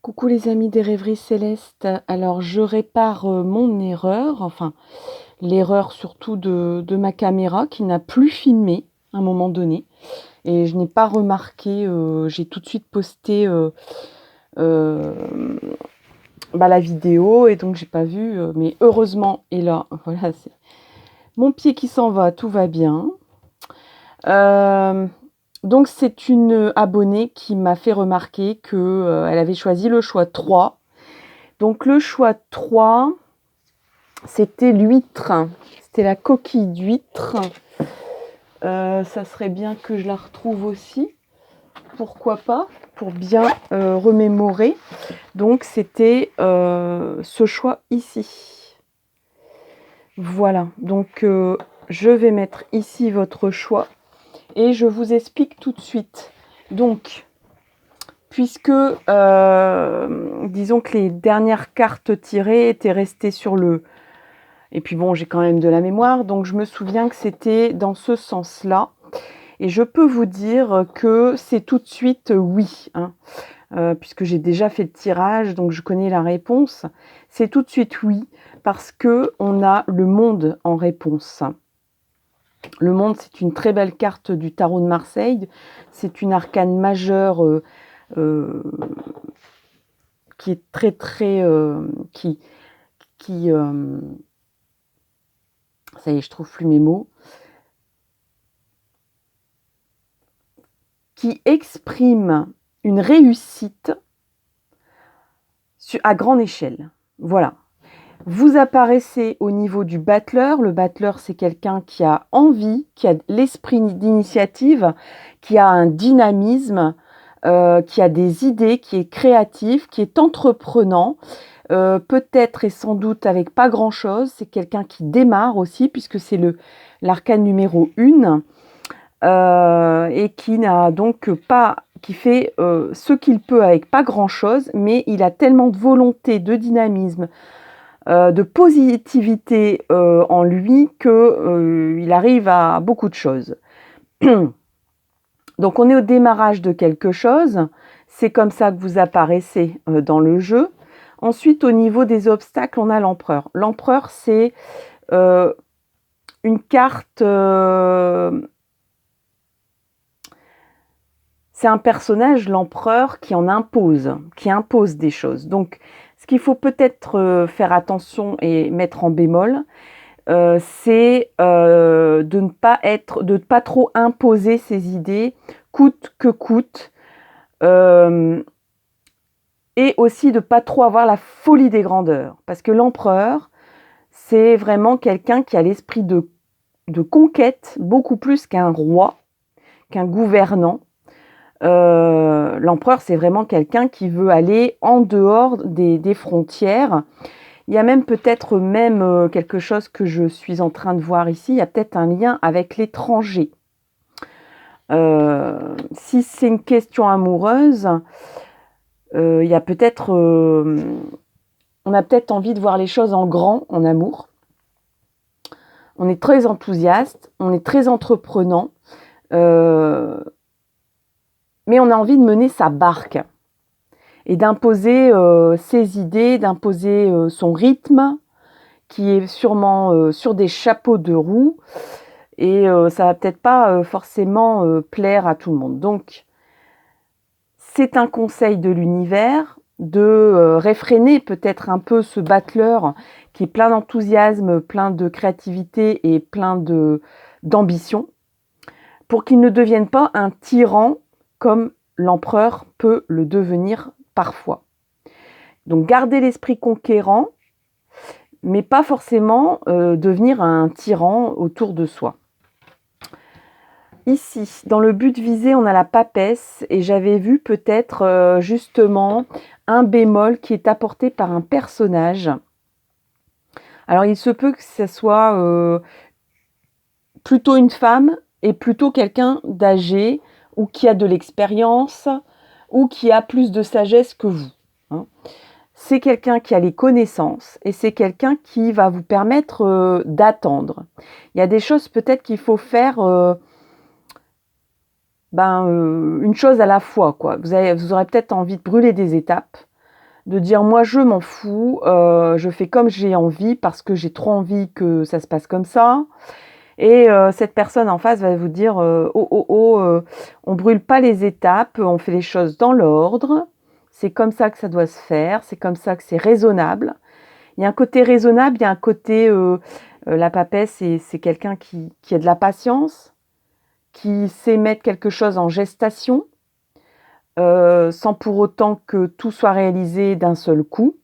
Coucou les amis des rêveries célestes. Alors je répare mon erreur, enfin l'erreur surtout de ma caméra qui n'a plus filmé à un moment donné. Et je n'ai pas remarqué, j'ai tout de suite posté la vidéo et donc j'ai pas vu. Mais heureusement, et là, voilà, c'est mon pied qui s'en va, tout va bien. Donc c'est une abonnée qui m'a fait remarquer que elle avait choisi le choix 3. Donc le choix 3, c'était l'huître. C'était la coquille d'huître. Ça serait bien que je la retrouve aussi. Pourquoi pas, pour bien remémorer. Donc c'était ce choix ici. Voilà, donc je vais mettre ici votre choix. Et je vous explique tout de suite. Donc, puisque, disons que les dernières cartes tirées étaient restées sur le... Et puis bon, j'ai quand même de la mémoire, donc je me souviens que c'était dans ce sens-là. Et je peux vous dire que c'est tout de suite oui, hein, puisque j'ai déjà fait le tirage, donc je connais la réponse. C'est tout de suite oui, parce qu'on a le monde en réponse. Le monde, c'est une très belle carte du tarot de Marseille. C'est une arcane majeure qui est très très ça y est, je trouve plus mes mots, qui exprime une réussite à grande échelle. Voilà. Vous apparaissez au niveau du battleur. Le battleur, c'est quelqu'un qui a envie, qui a l'esprit d'initiative, qui a un dynamisme, qui a des idées, qui est créatif, qui est entreprenant, peut-être et sans doute avec pas grand-chose. C'est quelqu'un qui démarre aussi, puisque c'est l'arcane numéro 1, et qui n'a donc pas, qui fait ce qu'il peut avec pas grand-chose, mais il a tellement de volonté, de dynamisme, de positivité en lui qu'il arrive à beaucoup de choses. Donc on est au démarrage de quelque chose, c'est comme ça que vous apparaissez dans le jeu. Ensuite, au niveau des obstacles, on a l'empereur. L'empereur, c'est une carte... c'est un personnage, l'empereur, qui en impose, qui impose des choses. Donc, ce qu'il faut peut-être faire attention et mettre en bémol, c'est de ne pas trop imposer ses idées, coûte que coûte, et aussi de ne pas trop avoir la folie des grandeurs. Parce que l'empereur, c'est vraiment quelqu'un qui a l'esprit de conquête, beaucoup plus qu'un roi, qu'un gouvernant. L'empereur, c'est vraiment quelqu'un qui veut aller en dehors des frontières. Il y a même peut-être quelque chose que je suis en train de voir ici, il y a peut-être un lien avec l'étranger. Si c'est une question amoureuse, il y a peut-être... on a peut-être envie de voir les choses en grand, en amour. On est très enthousiaste, on est très entreprenant, mais on a envie de mener sa barque et d'imposer ses idées, d'imposer son rythme, qui est sûrement sur des chapeaux de roue, et ça va peut-être pas forcément plaire à tout le monde. Donc, c'est un conseil de l'univers de réfréner peut-être un peu ce battleur qui est plein d'enthousiasme, plein de créativité et plein d'ambition, pour qu'il ne devienne pas un tyran comme l'empereur peut le devenir parfois. Donc garder l'esprit conquérant, mais pas forcément devenir un tyran autour de soi. Ici, dans le but visé, on a la papesse, et j'avais vu peut-être justement un bémol qui est apporté par un personnage. Alors il se peut que ce soit plutôt une femme et plutôt quelqu'un d'âgé, ou qui a de l'expérience, ou qui a plus de sagesse que vous, hein. C'est quelqu'un qui a les connaissances, et c'est quelqu'un qui va vous permettre d'attendre. Il y a des choses peut-être qu'il faut faire une chose à la fois, quoi. Vous aurez peut-être envie de brûler des étapes, de dire moi je m'en fous, je fais comme j'ai envie parce que j'ai trop envie que ça se passe comme ça. Et cette personne en face va vous dire oh oh oh, on brûle pas les étapes, on fait les choses dans l'ordre. C'est comme ça que ça doit se faire, c'est comme ça que c'est raisonnable. Il y a un côté raisonnable, il y a un côté la papesse, c'est quelqu'un qui a de la patience, qui sait mettre quelque chose en gestation, sans pour autant que tout soit réalisé d'un seul coup.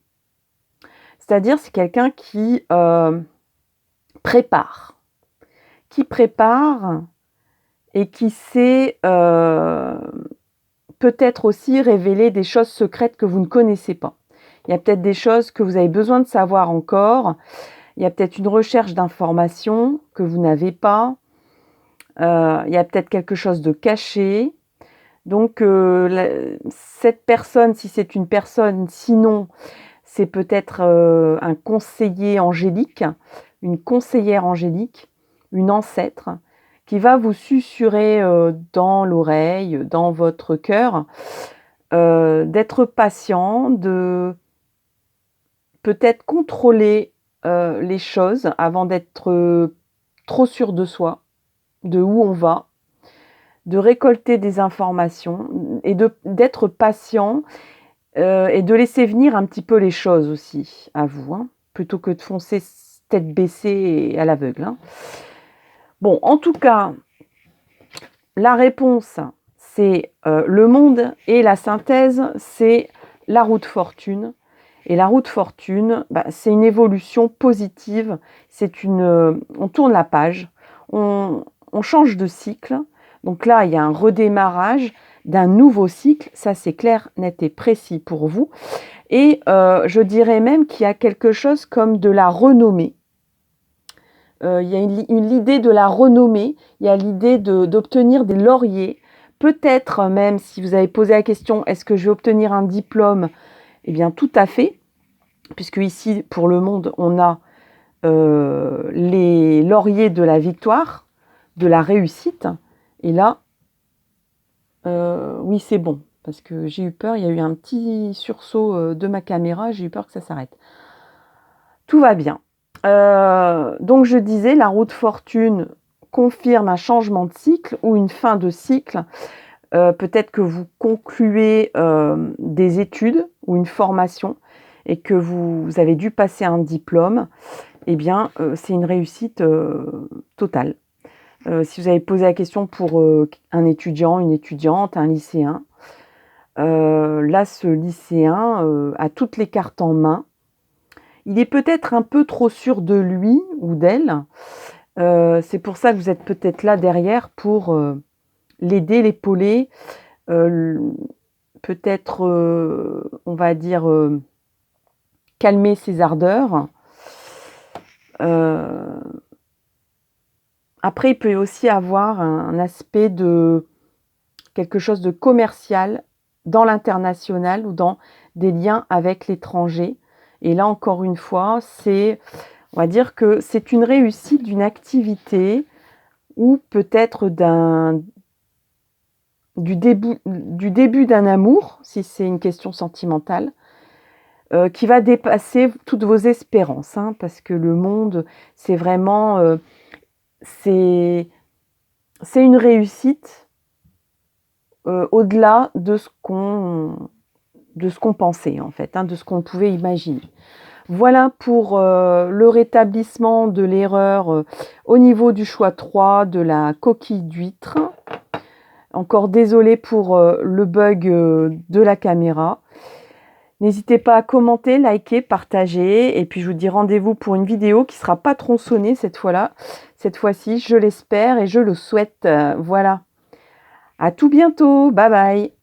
C'est-à-dire, c'est quelqu'un qui prépare et qui sait peut-être aussi révéler des choses secrètes que vous ne connaissez pas. Il y a peut-être des choses que vous avez besoin de savoir encore. Il y a peut-être une recherche d'informations que vous n'avez pas. Il y a peut-être quelque chose de caché. Donc, cette personne, si c'est une personne, sinon, c'est peut-être un conseiller angélique, une conseillère angélique, une ancêtre, qui va vous susurrer dans l'oreille, dans votre cœur, d'être patient, de peut-être contrôler les choses avant d'être trop sûr de soi, de où on va, de récolter des informations et d'être patient et de laisser venir un petit peu les choses aussi à vous, hein, plutôt que de foncer tête baissée et à l'aveugle. Hein. Bon, en tout cas, la réponse, c'est le monde et la synthèse, c'est la roue de fortune. Et la roue de fortune, c'est une évolution positive, on tourne la page, on change de cycle. Donc là, il y a un redémarrage d'un nouveau cycle, ça c'est clair, net et précis pour vous. Et je dirais même qu'il y a quelque chose comme de la renommée. Il y a l'idée de la renommée, il y a l'idée d'obtenir des lauriers. Peut-être même, si vous avez posé la question, est-ce que je vais obtenir un diplôme? Eh bien, tout à fait, puisque ici, pour le monde, on a les lauriers de la victoire, de la réussite. Et là, oui, c'est bon, parce que j'ai eu peur, il y a eu un petit sursaut de ma caméra, j'ai eu peur que ça s'arrête. Tout va bien. Donc je disais, la roue de fortune confirme un changement de cycle ou une fin de cycle. Peut-être que vous concluez des études ou une formation et que vous avez dû passer un diplôme. Eh bien, c'est une réussite totale. Si vous avez posé la question pour un étudiant, une étudiante, un lycéen, là, ce lycéen a toutes les cartes en main. Il est peut-être un peu trop sûr de lui ou d'elle. C'est pour ça que vous êtes peut-être là derrière pour l'aider, l'épauler. Peut-être, on va dire, calmer ses ardeurs. Après, il peut aussi avoir un aspect de quelque chose de commercial dans l'international ou dans des liens avec l'étranger. Et là, encore une fois, on va dire que c'est une réussite d'une activité ou peut-être du début d'un amour, si c'est une question sentimentale, qui va dépasser toutes vos espérances, hein, parce que le monde, c'est vraiment... c'est une réussite au-delà de ce qu'on pensait, en fait, hein, de ce qu'on pouvait imaginer. Voilà pour le rétablissement de l'erreur au niveau du choix 3 de la coquille d'huître. Encore désolée pour le bug de la caméra. N'hésitez pas à commenter, liker, partager. Et puis je vous dis rendez-vous pour une vidéo qui ne sera pas tronçonnée cette fois-là. Cette fois-ci, je l'espère et je le souhaite. Voilà. À tout bientôt. Bye bye.